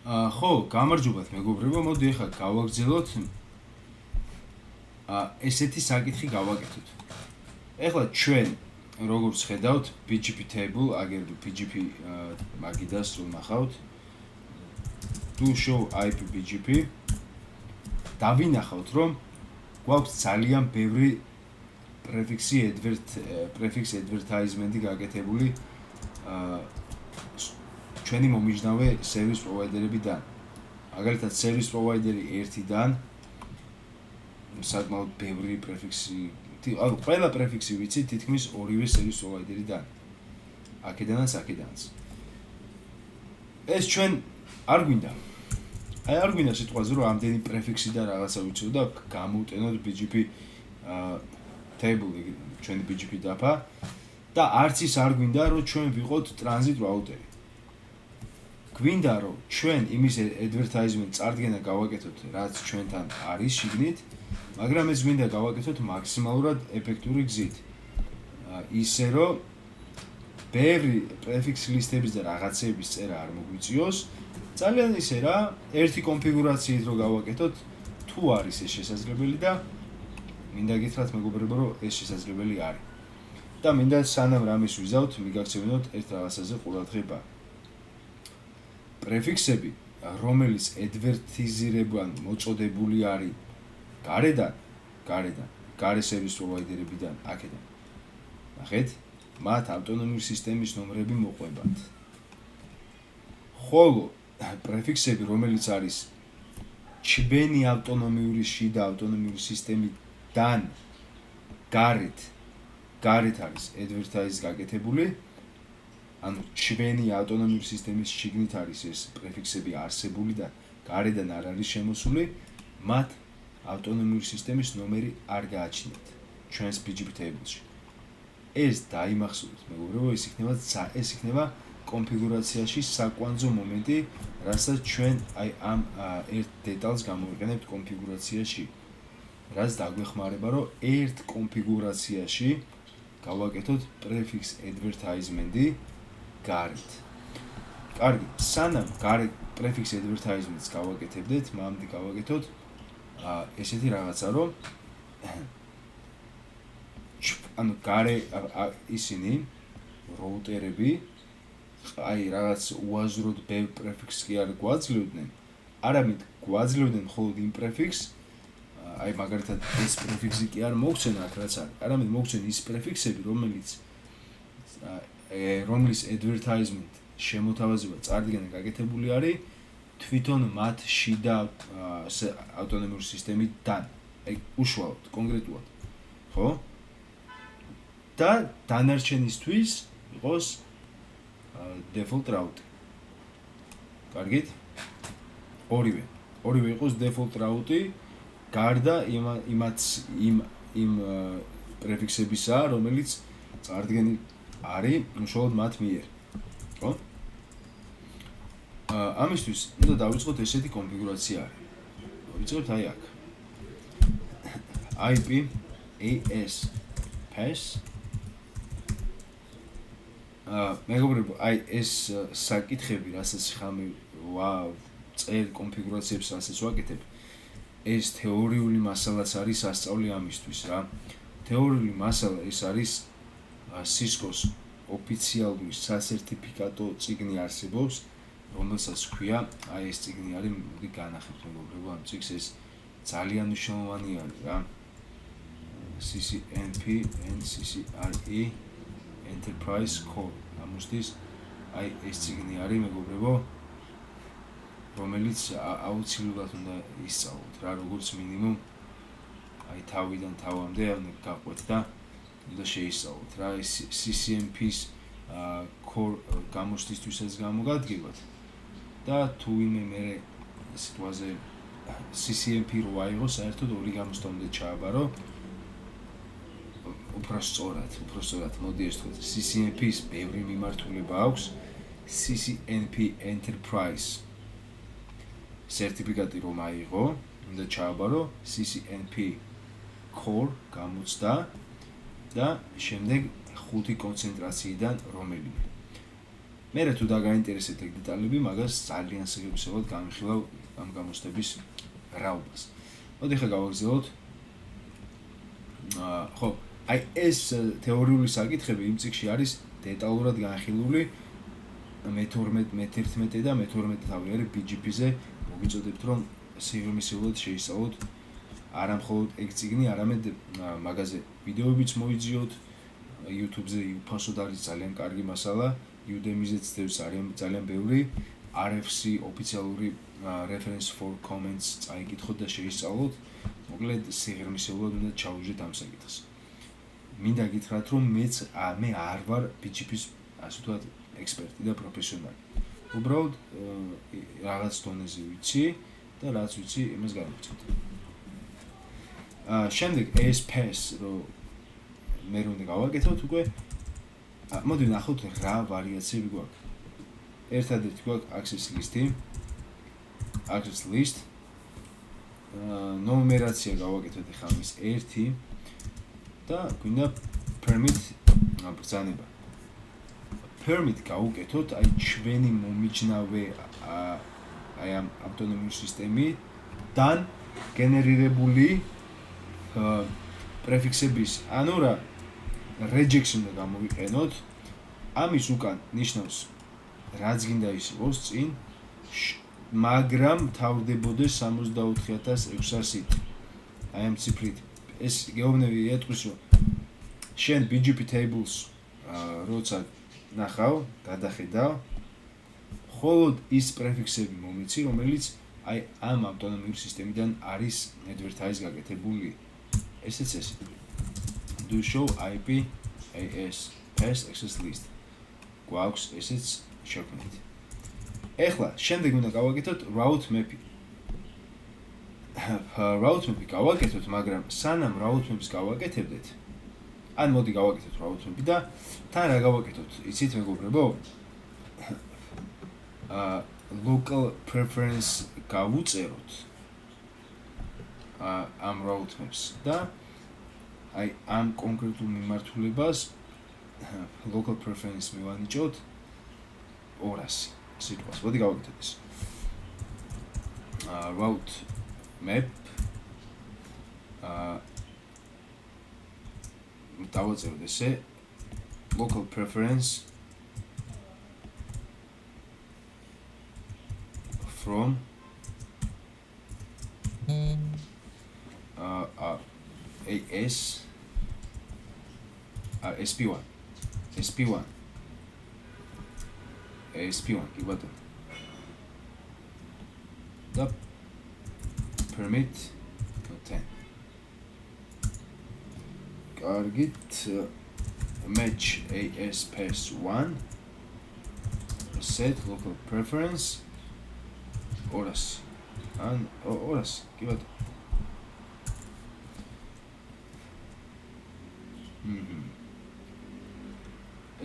ხო, გამარჯობათ მეგობრებო, მოდი ახლა გავაგრძელოთ ესეთი საკითხი გავაკეთოთ. Ეხლა ჩვენ როგორც ხედავთ PGP table, აგერ PGP მაგიდას რომ ნახავთ. To show IP PGP დავინახავთ რომ გვაქვს ძალიან ბევრი prefix advertisement-ი გაკეთებული ჩვენი მომიჯნავე service provider-ებიდან. მაგალითად service provider-ი 1-დან საკმაოდ ბევრი prefix-ი, ანუ ყველა prefix-ი ვიცი თითქმის ორივე service provider-დან. აქედანაც. ეს ჩვენ არ გვინდა. არ გვინდა სიტყვაზე რომ ამდენი prefix-ი და რაღაცა ვიცოდო და გამოვტენოთ BGP table, ჩვენი BGP დაფა და არც ის არ გვინდა რომ ჩვენ ვიყოთ transit router-ი. გვინდა რომ ჩვენ იმის advertisement წარდგენა გავაკეთოთ, რაც ჩვენთან არის შიგნით, მაგრამ ეს გვინდა გავაკეთოთ მაქსიმალურად ეფექტური გზით. ისე რომ ბევრი prefix list-ების და რაღაცეების წერა არ მოგვიწიოს, ძალიან ისე რა, ერთი კონფიგურაციით რომ გავაკეთოთ, თუ არის ეს შესაძლებელი და მინდა გითხრათ მეგობრებო, რომ ეს შესაძლებელი არის. და მინდა სანამ რამის ვიზავთ, მიგაქცევინოთ ერთ რაღაცაზე ყურადღება. prefix-ები, რომელიც advertise-ირებან მოწოდებული არის გარე service provider-ებიდან, აქედან. ნახეთ, მათ ავტონომიური სისტემის ნომრები მოყვებათ. ხოლო prefix-ები, რომელიც არის ჩვენი ავტონომიური შიდა ავტონომიური სისტემიდან გარეთ არის advertise გაკეთებული, ანუ ჩვენი ავტონომიური სისტემის შიგნით არის ეს prefix-ები არსებული და გარედან არ არის შემოსული, მათ ავტონომიური სისტემის ნომერი არ გააჩნიათ ჩვენს PGP table-ში. ეს დაიმახსოვრეთ, მეგობრებო, ეს იქნება კონფიგურაციაში საკვანძო მომენტი, რასაც ჩვენ ამ ერთ დეტალს გამოვიყენებთ კონფიგურაციაში, რაც დაგვეხმარება, რომ ერთ კონფიგურაციაში გავაკეთოთ prefix advertisement-ი გარეთ. კარგი, სანამ გარეთ prefix advertisement-ს გავაკეთებდეთ, მანამდე გავაკეთოთ ესეთი რაღაცა, რომ ანუ გარე ისინი როუტერები რაღაც უაზროდ ბევრ prefix-ს კი არ გვაძლევდნენ, არამედ გვაძლევდნენ მხოლოდ იმ prefix-ს, მაგალითად ეს prefix-ი კი არ მოგცენ აქ რაც არის, არამედ მოგცენ ის prefix-ები, რომლის advertisement შემოთავაზება წარდგენა გაკეთებული არის თვითონ მათ შიდა ავტონომიური სისტემიდან, უშუალოდ, კონკრეტულად, ხო? და დანარჩენისთვის იყოს default route. კარგით? ორივე იყოს default route, გარდა იმ prefix-ებისა, რომელიც წარდგენილი არის უშუალოდ მათ მიერ. ხო? ამისთვის უნდა დავიწყოთ ესეთი კონფიგურაცია არის. დავიწყებთ აი აქ. IP AS pass. მეგობრებო, აი ეს საკითხები, რასაც ხამე წერ კონფიგურაციებს რასაც ვაკეთებ, ეს თეორიული მასალაც არის სასწავლი ამისთვის რა. თეორიული მასალა ეს არის Cisco-s ოფიციალური სასერტიფიკატო წიგნი არსებობს, რომელსაც ქვია, აი ეს წიგნი არის, მოდი განახებთ მეგობრებო, ამ წიგნს ეს ძალიან მნიშვნელოვანი არის რა. CCNP and CCRE Enterprise Core. ამისთვის აი ეს წიგნი არის მეგობრებო, რომელიც აუცილებლად უნდა ისწავლოთ რა, როგორც მინიმუმ აი თავიდან თავამდე გაყვეთ და უნდა შეისწავლოთ რა. ეს CCNP-ს Core გამოცდისთვისაც გამოგადგებათ და თუ ვინმე მე სიტყვაზე CCNP რო აიღო, საერთოდ ორი გამოცდა უნდა ჩააბარო. უფრო სწორად, მოდი ეს თქვა, CCNP-ს ბევრი მიმართულება აქვს, CCNP Enterprise სერტიფიკატი რომ აიღო, უნდა ჩააბარო CCNP Core გამოცდა და შემდეგ 5 კონცენტრაციიდან რომელიმე. მე თუ დაგაინტერესებთ ეგ დეტალები, მაგას ძალიან სერიოზულად გამიხილავ ამ გამოცდების რაობას. მოდი ხა გავაგრძელოთ. ხო, აი ეს თეორიული საკითხები იმ წიგნში არის დეტალურად განხილული მე-11 და მე-12 თავი არის BGP-ზე. მოგიწოდებთ რომ სიღრმისეულად შეისწავლოთ არა მხოლოდ ეგ წიგნი, არამედ მაგაზე ვიდეოებიც მოიძიოთ. YouTube-ზე უფასოდ არის ძალიან კარგი მასალა, Udemy-ზეც ძალიან ბევრი RFC ოფიციალური reference for comments წაიკითხოთ და შეისწავლოთ. მოკლედ სიღრმისეულად უნდა ჩაუждეთ ამ საკითხს. მინდა გითხრათ რომ მე არ ვარ BGP-ის ასე ვთქვათ ექსპერტი და პროფესიონალი. უბრალოდ რაღაც დონეზე ვიცი და რაც ვიცი იმას გავაკეთებ. შემდეგ ASPS რო მე რომ გავაკეთოთ უკვე მოდი ნახოთ რა ვარიაციები გვაქვს. ერთადერთი გვაქვს access list. ნუმერაცია გავაკეთოთ ახლა მის 1 და გვინდა permit ბრძანება. permit გავუკეთოთ აი ჩვენი მომიჯნავე აი ამ ავტონომიური სისტემიდან გენერირებული პრეფიქსების ანუ რა rejection და გამოვიყენოთ. ამის უკან ნიშნავს რაც გინდა ის იყოს წინ, მაგრამ თავდებოდეს 64600-ით. აი ამ ციფრით. ეს გეუბნები ეტყვის რომ შენ BGP tables როცა ნახავ, გადახედავ, მხოლოდ ის პრეფიქსები მომიცი, რომელიც აი ამ ავტონომიური სისტემიდან არის advertise გაკეთებული. ესეც ეს. Do show IP ASPS access list. გვაქვს ესეც შექმნით. ეხლა შემდეგ უნდა გავაკეთოთ route map-ი. route map-ი გავაკეთოთ, მაგრამ სანამ route map-ს გავაკეთებდეთ, ან მოდი გავაკეთოთ route map-ი და თან რა გავაკეთოთ? იცით მეგობრებო? local preference გავუწეროთ ამ route maps და აი ამ კონკრეტულ მიმართულებას local preference მივანიჭოთ 200 სიტყვას. მოდი გავაკეთოთ ეს. route map დავაწეროთ ესე local preference from AS SP1 კი ბატონო და permit 10 კარგით match ASPS1 set local preference 200 ან 200 კი ბატონო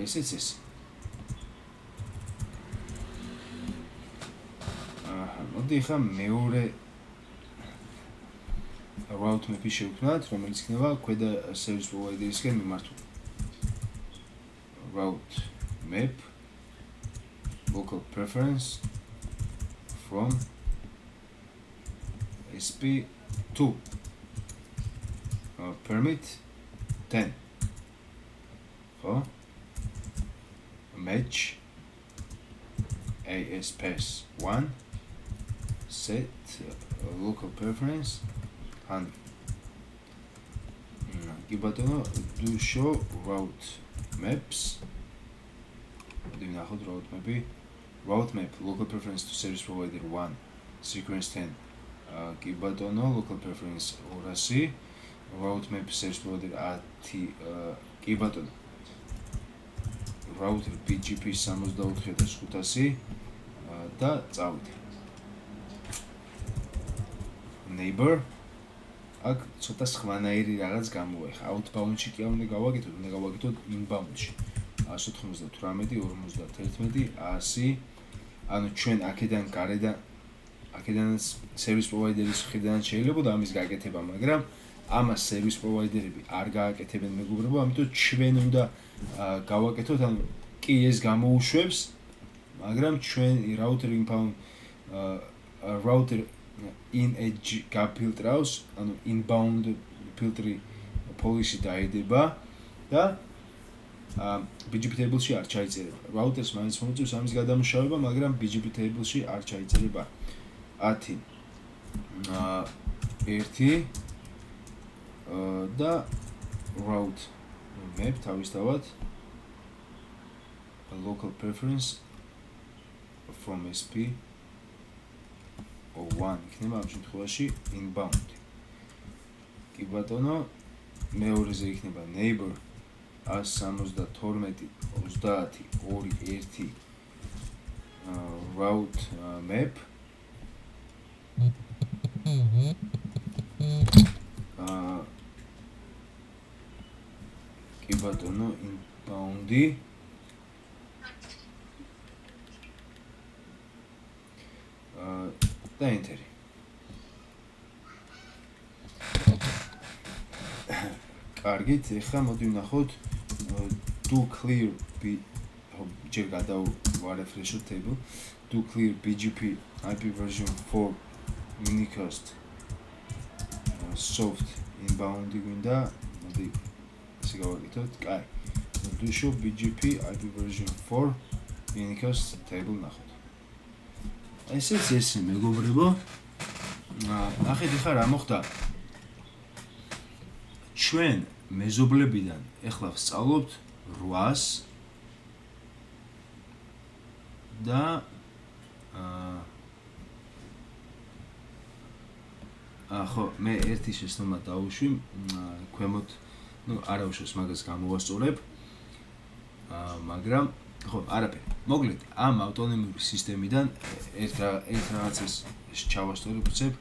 ესეც ეს მოდი ხა მეორე route map-ი შევქმნათ, რომელიც იქნება ქვედა service provider-ისგან მიმართული. route map local preference from SP2 permit 10 ხო match ASPS1 set local preference 100 კი ბატონო do show route maps დინახოთ route map local preference to service provider 1 sequence 10 კი ბატონო local preference 200 route map service provider 10 კი ბატონო router BGP 64500 და წავიდე neighbor აქ ცოტა სხვანაირი რაღაც გამოეხა outbound-ში კი არ უნდა გავაკეთოთ inbound-ში 198 51 100 ანუ ჩვენ აქედან გარედან აქედანაც service provider-ის მხრიდან შეიძლება და ამის გაკეთება, მაგრამ ამას service provider-ები არ გააკეთებენ მეგობრებო, ამიტომ ჩვენ უნდა გავაკეთოთ, ანუ კი ეს გამოუშვებს მაგრამ ჩვენ router inbound router in edge გაფილტრავს, ანუ inbound ფილტრი policy დაედება და BGP table-ში არ ჩაიწერება. Routers მაინც მოუწევს ამის გადამუშავება, მაგრამ BGP table-ში არ ჩაიწერება. 10 1 და route map თავისთავად local preference from SP or 1 იქნება ამ შემთხვევაში inbound. კი ბატონო, მეორეზე იქნება neighbor 172 30 2 1 route map კი ბატონო inbound-ი და enter. კარგით, ეხლა მოდი ვნახოთ do clear ჯერ გადავარეფრეშოთ table do clear BGP IP version 4 unicast soft inbound გვინდა, მოდი ესე გავაკეთოთ. კაი. do show BGP IP version 4 unicast table ნახოთ. ესეც ესე მეგობრებო. ნახეთ ახლა რა მოხდა. ჩვენ მეზობლებიდან ეხლა ვსწავლობთ 800 და ხო, მე ერთი შეცდომა დავუშვი, ქვემოთ, არა უშავს მაგას გამოვასწორებ. მაგრამ ხო, არაფერი. მოკლედ, ამ ავტონომიური სისტემიდან ერთ რაღაცას ჩავასწორებ, უცებ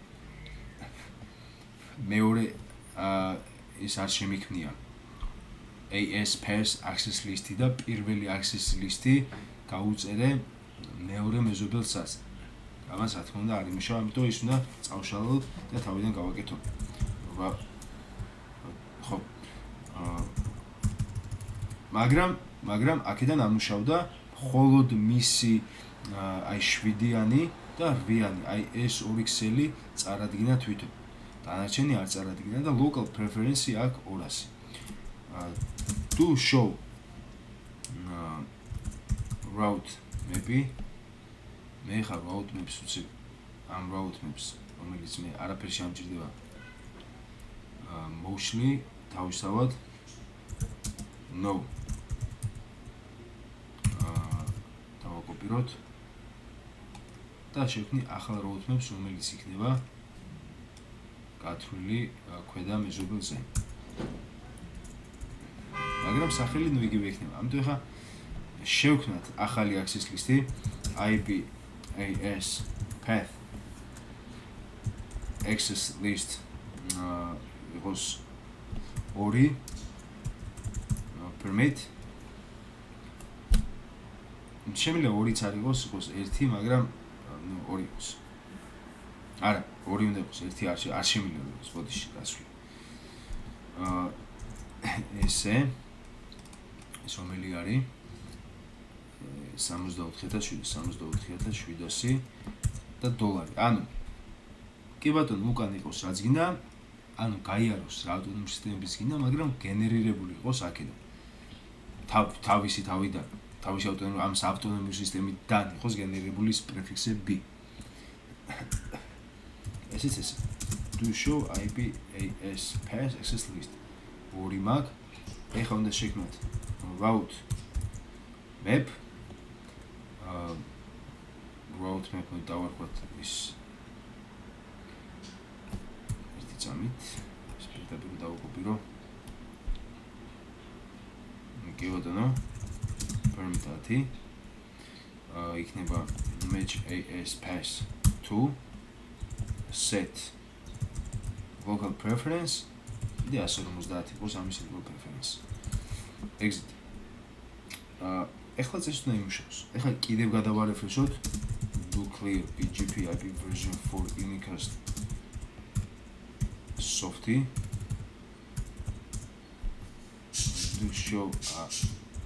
მეორე ის არ შემიქმნია AS pairs access list-ი და პირველი access list-ი გაუწერე მეორე მეზობელსაც. ამას რა თქმა უნდა არ იმუშავა, ამიტომ ის უნდა წავშალო და თავიდან გავაკეთო. ხო. მაგრამ აქედან ამუშავდა მხოლოდ მისი აი 7-იანი და 8-იანი, აი ეს ორი ქსელი წარადგინა თვითონ. დანარჩენი არ წარადგინა და local preference აქვს 200. Do show route map-ი. მე ხარ route maps უცებ ამ route maps, რომელიც მე არაფერი შემჭირდება. Mostly თავისთავად no. დავაკოპიროთ და შევქმნი ახალ route maps, რომელიც იქნება გათვლილი ქვედა მეზობელზე. მაგრამ სახელი ნუ იგივე იქნება. ამიტომ ახლა შევქმნათ ახალი access list-ი IP AS path access list იყოს 2 permit შემიძლია 2-ც არ იყოს 1, მაგრამ 2 იყოს. არა, 2 უნდა იყოს, 1 არ შემიძლია იყოს ბოდიში გასვლა. ესე ეს რომელი არის 64,700 და $. ანუ კი ბატონო, უკან იყოს რაც გინდა, ანუ გაიაროს რა ავტონომიური სისტემების გინდა, მაგრამ გენერირებული იყოს აქედან. თავისი თავიდან, თავისი ავტონომიური სისტემიდან იყოს გენერირებული ის პრეფიქსები. ესეც ესე. Do show IP AS path access list. 2 მაგ. ეხლა უნდა შევქმნათ route map. route map-ი დავარქვათ ის ერთი წამით. ეს პირდაპირ დავაკოპირო. კი ბატონო. permit 10. იქნება match AS path 2 set local preference და 150 იყოს ამის local preference. exit. ეხლა წეს უნდა იმუშაოს. ეხლა კიდევ გადავარეფრეშოთ do clear BGP IP version 4 unicast softy. Do show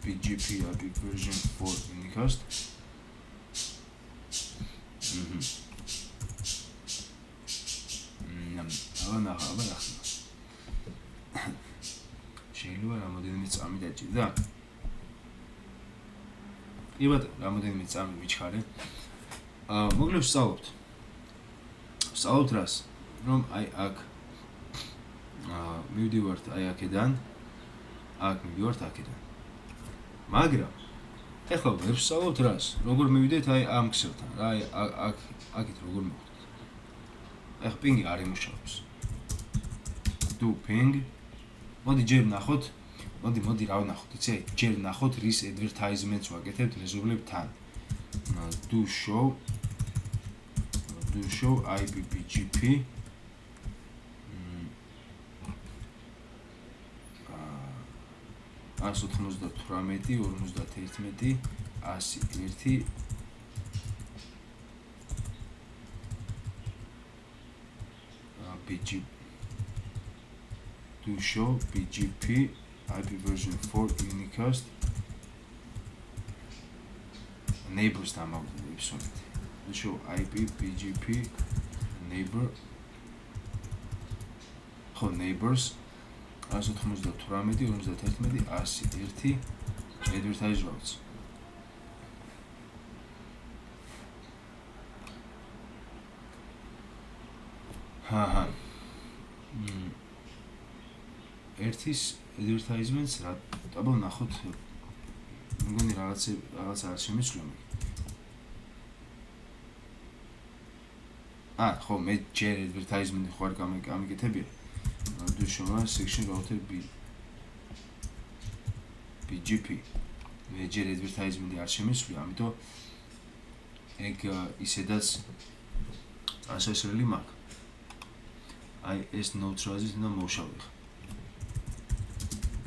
BGP IP version 4 unicast და კი ბატონო, რამოდენიმე წამი მიჩქარე. მოგლებს ვსწავლობთ რას? რომ აი აქ მივდივართ აი აქედან, აქ მივდივართ აქედან. მაგრამ ეხლა ვერ ვსწავლობთ რას? როგორ მივიდეთ აი ამ ქსელთან, რა აი აქეთ როგორ მივხვდეთ? ეხლა პინგი არ იმუშავებს. do ping. მოდი ჯერ ნახოთ. მოდი რა ვნახოთ, იცი? ჯერ ნახოთ რის advertisement-ს ვაკეთებთ მეზობლებთან. do show IPBGP 198 51 101 BGP do show BGP IP version 4 unicast neighbors დამავდებით do show IP BGP neighbors 198 51 101 advertise routes. ერთის advertisements რა აბა ნახოთ მგონი რაღაცა არ შემეცვლა მე. ხო მე ჯერ advertisement ხوار გამიკეთებია. do show section router BGP. მე ჯერ advertisement არ შემეცვლა, ამიტომ ეგ ისედაც ასესრელი მაქვს. აი ეს notes-აზის უნდა მოვშავე.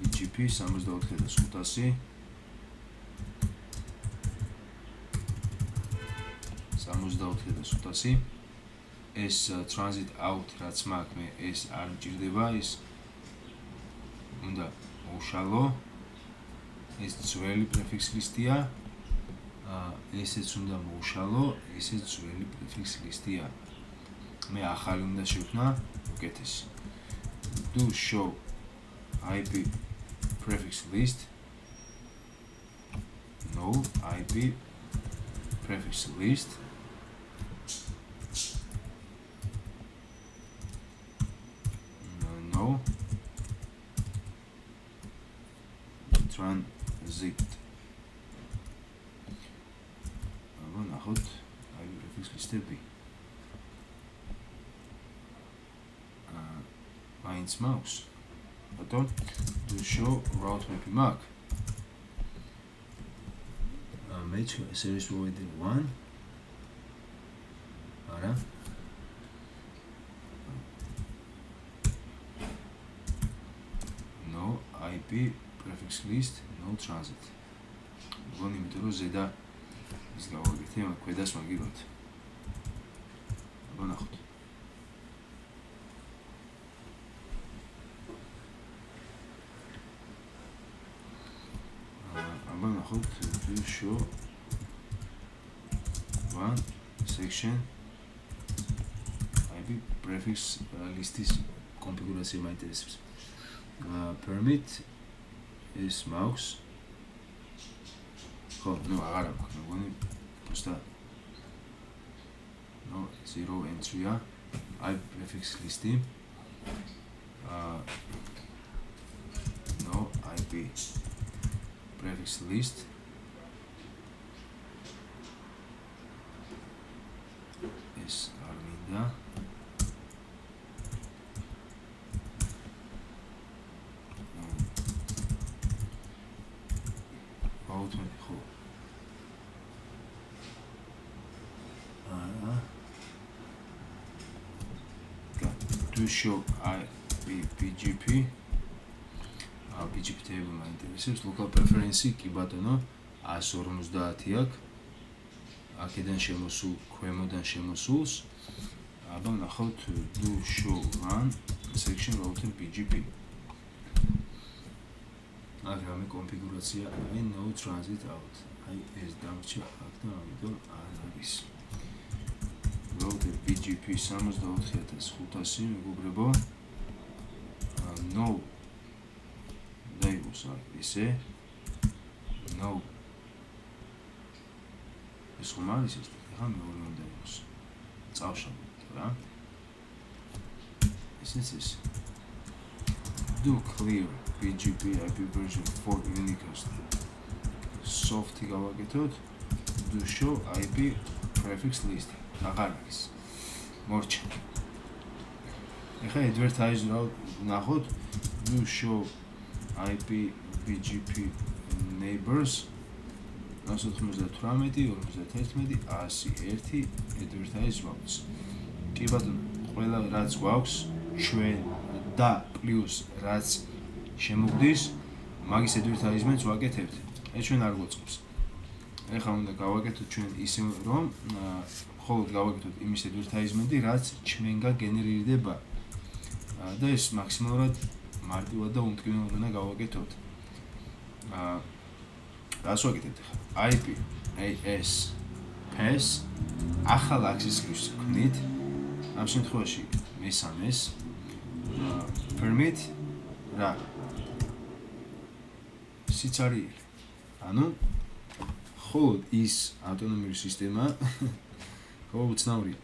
BGP 64,500 64,500 ეს transit out რაც მაქვს მე ეს არ მჭირდება, ის უნდა მოვშალო. ეს ძველი prefix list-ია. ესეც უნდა მოვშალო, ესეც ძველი prefix list-ია. მე ახალი უნდა შევქმნა უკეთესი. do show IP prefix list no IP prefix list no transit აბა ნახოთ IP prefix list-ები მაინც მაქვს ბატონ do show route map mac match service provider 1 არა no IP prefix list no transit მგონი იმიტომ რომ ზედა ის გავაკეთე მაგ ქვედას მაგიროთ აბა ნახოთ to show one section IP prefix list-ის კონფიგურაცია მაინტერესებს. Permit is mouse. ხო, ნუ აღარა მაქვს, მეგონი просто no 0 entry-ა IP prefix list-ი. No IP prefix list is arminda automate ხო to show IP BGP BGP table მაინტერესებს local preference კი ბატონო 150 აქვს აქედან შემოსულ ქვემოდან შემოსულს აბა ნახავთ do show run section router BGP აქ რამე კონფიგურაცია აი no transit out აი ეს დამრჩა აქ და ამიტომ არ არის router BGP 64,500 მეგობრებო no labels ისე no ეს ხომ არის ეს ხა მეორე უნდა იყოს წავშალოთ რა ეს do clear BGP IP version 4 unicast soft გავაკეთოთ do show IP prefix list აღარ არის მორჩა ეხა advertise რა ნახოთ do show IP BGP neighbors 198 51 101 advertise routes კი ბატონო ყველა რაც გვაქვს ჩვენ და პლუს რაც შემოგდის მაგის advertisement-ს ვაკეთებთ ეს ჩვენ არ გვაწყობს ეხლა უნდა გავაკეთოთ ჩვენ ისე რომ მხოლოდ გავაკეთოთ იმის advertisement-ი რაც ჩვენგან გენერირდება და ეს მაქსიმალურად მარტივად და უმტკივნეულად უნდა გავაკეთოთ რას ვაკეთებთ ახლა IP AS PAS ახალ access-ს ვქნით ამ შემთხვევაში მესამეს permit რა სიცარიელი ანუ ხოლოდ ის ავტონომიური სისტემა ხო უცნაურია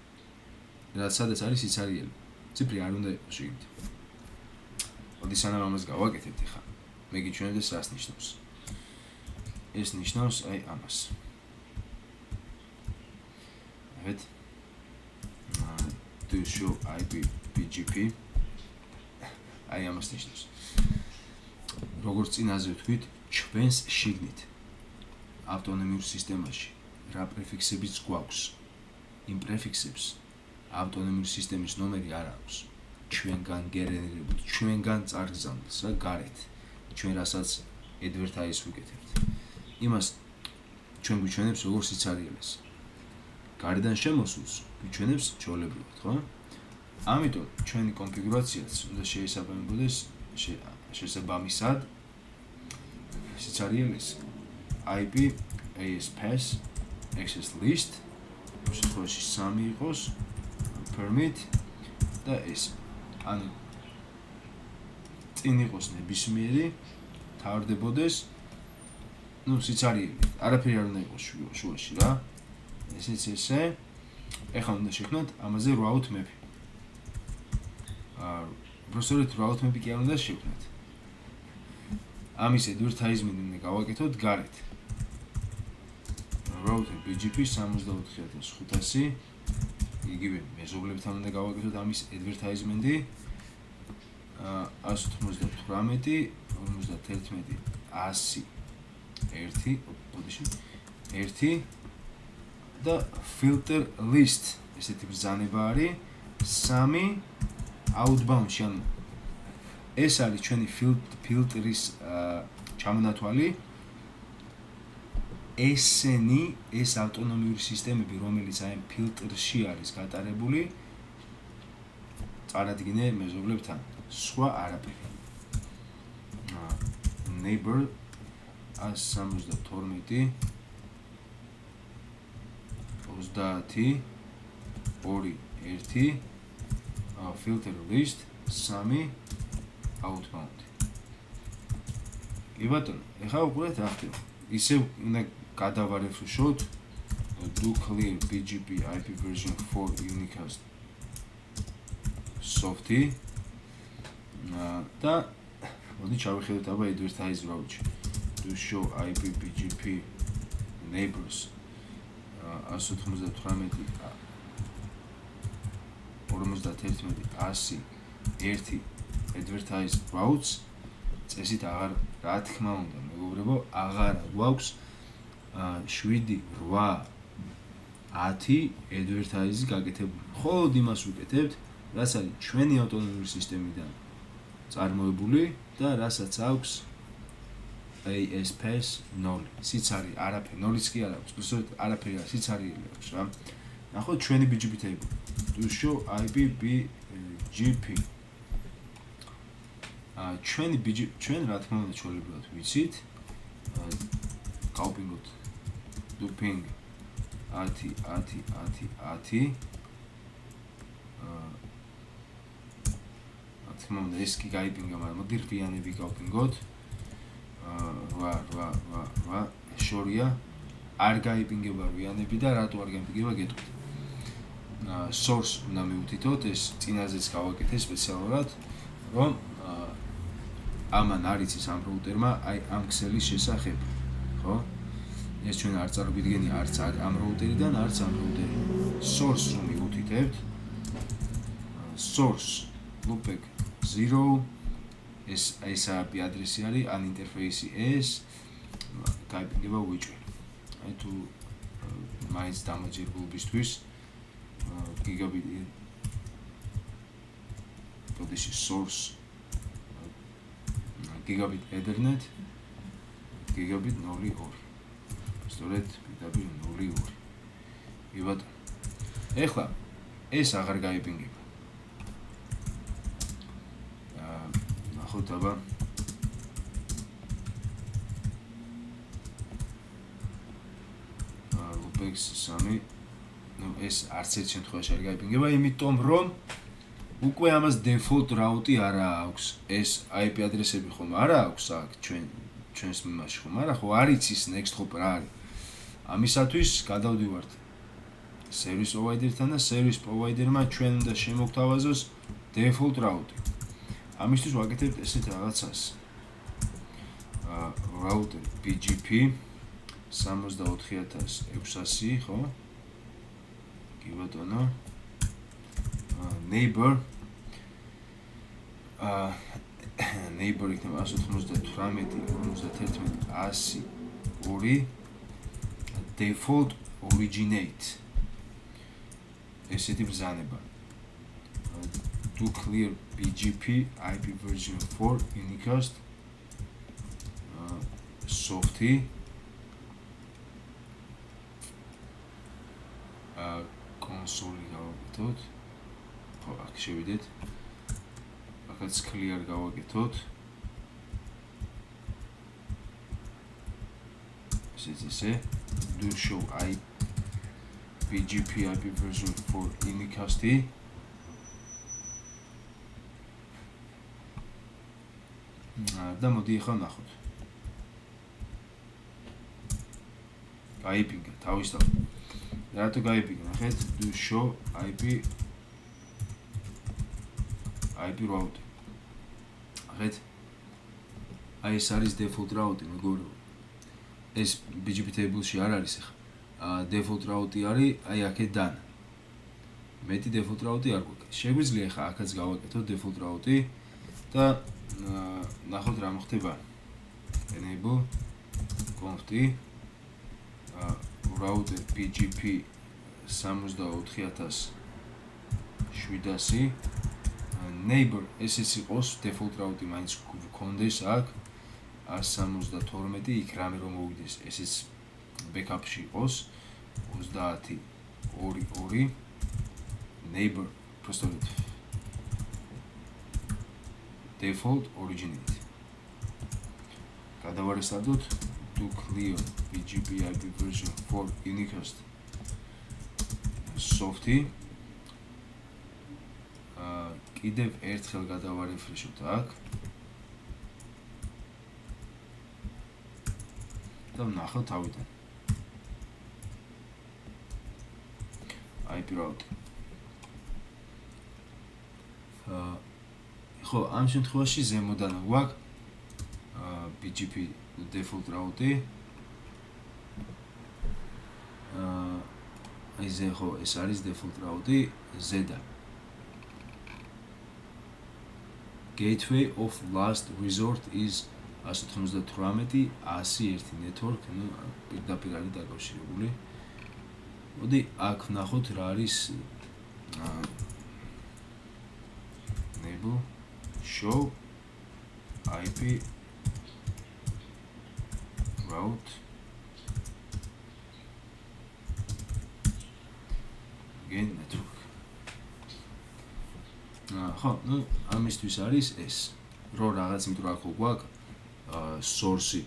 რაც სადაც არის სიცარიელი ციფრი არ უნდა იყოს შიგნით მოდი სანამ ამას გავაკეთებთ ახლა მე გიჩვენებდეს რას ნიშნავს ეს ნიშნავს აი ამას right to show IP BGP აი ამას ნიშნავს როგორც წინაზე ვთქვით ჩვენს შიგნით ავტონომიურ სისტემაში რა პრეფიქსებიც გვაქვს იმ პრეფიქსებს ავტონომიური სისტემის ნომერი არ აქვს ჩვენგან გენერირებული ჩვენგან წარგზავნილს რა გარეთ ჩვენ რასაც advertise ვიკეთებთ იმას ჩვენ გვიჩვენებს როგორც სიცარიელეს გარედან შემოსულს გვიჩვენებს ჩვეულებრივად ხო ამიტომ ჩვენი კონფიგურაციაც უნდა შეესაბამებოდეს შესაბამისად სიცარიელეს IP AS PAS access list შემთხვევაში 3 იყოს permit და ეს ანუ წინ იყოს ნებისმიერი თავდებოდეს ну სიცარიელი არაფერი არ უნდა იყოს შუაში რა ესეც ესე ეხლა უნდა შექმნათ ამაზე route map-ი უბრალოდ route map-ი კი არ უნდა შექმნათ ამის advertisement-ი უნდა გავაკეთოთ გარეთ route BGP 64500 იგივე მეზობლებთან უნდა გავაკეთოთ ამის advertisement-ი 198 51 101 1 და filter list ესეთი ბრძანება არის 3 outbound-ში ანუ ეს არის ჩვენი ფილტრის ჩამონათვალი ესენი ეს ავტონომიური სისტემები რომელიც აი ფილტრში არის გატარებული წარადგინე მეზობლებთან სხვა არაფერი neighbor 172 30 filter list 3 outbound კი ბატონო ეხლა უყურეთ რა ხდება ისე უნდა გადავარეფრეშოთ do clear BGP IP version 4 unicast softy და მოდი ჩავიხედოთ აბა advertise route to show IP BGP neighbors 198 51 advertise routes წესით აღარ რა თქმა უნდა მეგობრებო აღარ გვაქვს 7-8-10 advertise-ი გაკეთებული მხოლოდ იმას ვიკეთებთ რაც არის ჩვენი ავტონომიური სისტემიდან წარმოებული და რასაც აქვს AS PAS 0 სიცარი არაფერი 0-იც კი არ აქვს უბრალოდ არაფერი არ სიცარიელი აქვს რა ნახოთ ჩვენი BGP table to show IP BGP ჩვენი BGP ჩვენ რა თქმა უნდა ჩვეულებრივად ვიცით გავპინგოთ do ping 10 თქმა უნდა ეს კი გაიპინგა მაგრამ მოდი რბიანები გავპინგოთ რა შორია არ გაიფინგება რიანები და რატო არ გაიფინგება გეტყვით. source უნდა მივუთითოთ, ეს წინაზეც გავაკეთე სპეციალურად, რომ ამან არ იცის ამ რაუტერმა აი ამ ქსელის შესახებ, ხო? ეს ჩვენ არ წარმოგვიდგენია არც ამ რაუტერიდან, არც ამ რაუტერიდან. source რომ მივუთითებთ, source loopback 0 ეს IP ადრესი არის, ან ინტერფეისი ეს გაიფინგება ვიჭვი. აი თუ მაინც დამაჯერებლობისთვის gigabit position source gigabit ethernet gigabit 02 სწორედ gigabit 02 იბატონო ეხლა ეს აღარ გაიფინგება ნახოთ აბა loopback 3 ეს არც ერთ შემთხვევაში არ გაიფინგება, იმიტომ რომ უკვე ამას default route არა აქვს. ეს IP ადრესები ხომ არა აქვს აქ ჩვენს მიმაში ხომ არა ხო არ იცის next hop რა არის. ამისათვის გადავდივართ service provider-თან და service provider-მა ჩვენ უნდა შემოგთავაზოს default route. ამისთვის ვაკეთებთ ესეთ რაღაცას. router BGP 64600, ხო? კი ბატონო. neighbor neighbor იქნება 192.51.102 default originate ესეთი ბრძანება to clear BGP IP version 4 unicast softy console გავაკეთოთ. ხო, აქ შევიდეთ. აქაც clear გავაკეთოთ. ესე do show BGP IP version 4 unicast და მოდი ახლა ნახოთ. გაიფინგა თავისთავად. რატო გაიფინგა? ნახეთ, do show IP route. ნახეთ. აი ეს არის default route, მეგობრებო. ეს BGP table-ში არ არის ახლა. default route არის აი აქედან. მეტი default route არ გვაქვს. შეგვიძლია ახლა აქაც გავაკეთოთ default route და ნახოთ რა მოხდება. enable conf router BGP 64700 neighbor SS იყოს default route მაინც გქონდეს აქ 172 იქ რამე რომ მოვიდეს SS backup-ში იყოს 30.2.2 neighbor prostorით default originate გადავარესტარდოთ to clear BGP IP version 4 unicast softy კიდევ ერთხელ გადავარეფრეშოთ აქ და ვნახოთ თავიდან IP route ხო ამ შემთხვევაში ზემოდან გვაქვს BGP default route ეს ხო ეს არის default route ზედა gateway of last resort is 198.101 network ну პირდაპირ არის დაკავშირებული მოდი აქ ვნახოთ რა არის enable show IP route again network ხო, ну ამისთვის არის ეს რო რაღაც იმიტომ რა ხო გვაქვს source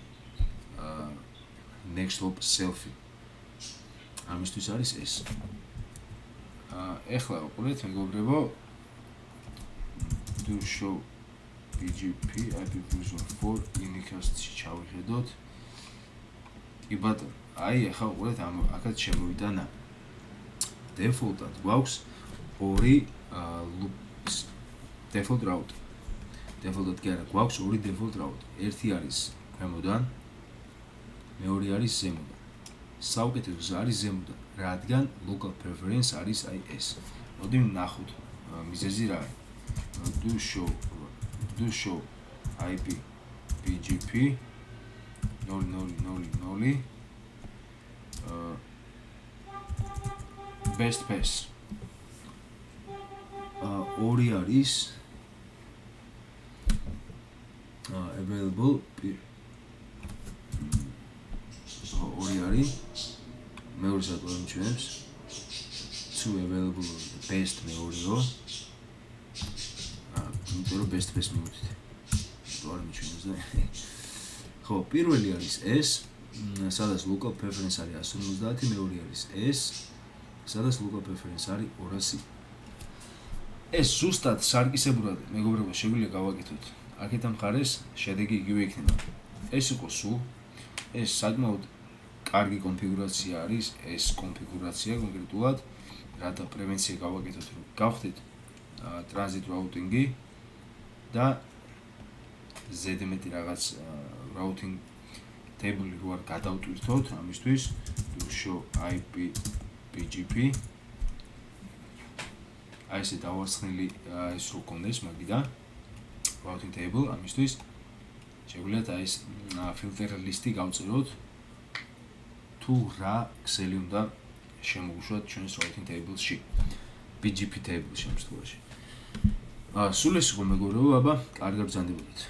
next hop selfie ამისთვის არის ეს ეხლა უყურეთ მეგობრებო do show BGP IP version 4 unicast-ში ჩავიხედოთ. კი ბატონო, აი ახლა უყურეთ აქაც შემოვიტანა. Default-ად გვაქვს ორი default router. Default-ად კი არა, გვაქვს ორი default router. ერთი არის ქვემოდან, მეორე არის ზემოდან. საუკეთესო გზა არის ზემოდან, რადგან local preference არის აი ეს. მოდი ვნახოთ მიზეზი რა არის. do show IP BGP 0.0.0.0 best pass ორი არის available ორი არის მეორე საკუთარ მჩვენებს two available best მეორეო იმიტომ რომ best pass მივუწით თუ არ მიჩვენებს და ხო პირველი არის ეს სადაც local preference არის 150 მეორე არის ეს სადაც local preference არის 200 ეს ზუსტად სარკისებურად მეგობრებო შეგვიძლია გავაკეთოთ აქეთ ამ მხარეს შედეგი იგივე იქნება ეს იყო სულ ეს საკმაოდ კარგი კონფიგურაცია არის ეს კონფიგურაცია კონკრეტულად რათა პრევენცია გავაკეთოთ რომ გავხდეთ ტრანზიტ რაუტინგი და ზედმეტი რაღაც routing table რო არ გადავტვირთოთ ამისთვის to show IP BGP აი ესე დავარცხნილი ეს რო კონდეს მაგიდან routing table ამისთვის შეგვიძლიათ აი ეს filter list-ი გავწეროთ თუ რა ქსელი უნდა შემოუშვათ ჩვენს routing table-ში BGP table-ში ამ შემთხვევაში სულ ეს იყო მეგობრებო აბა კარგად ბრძანდებოდეთ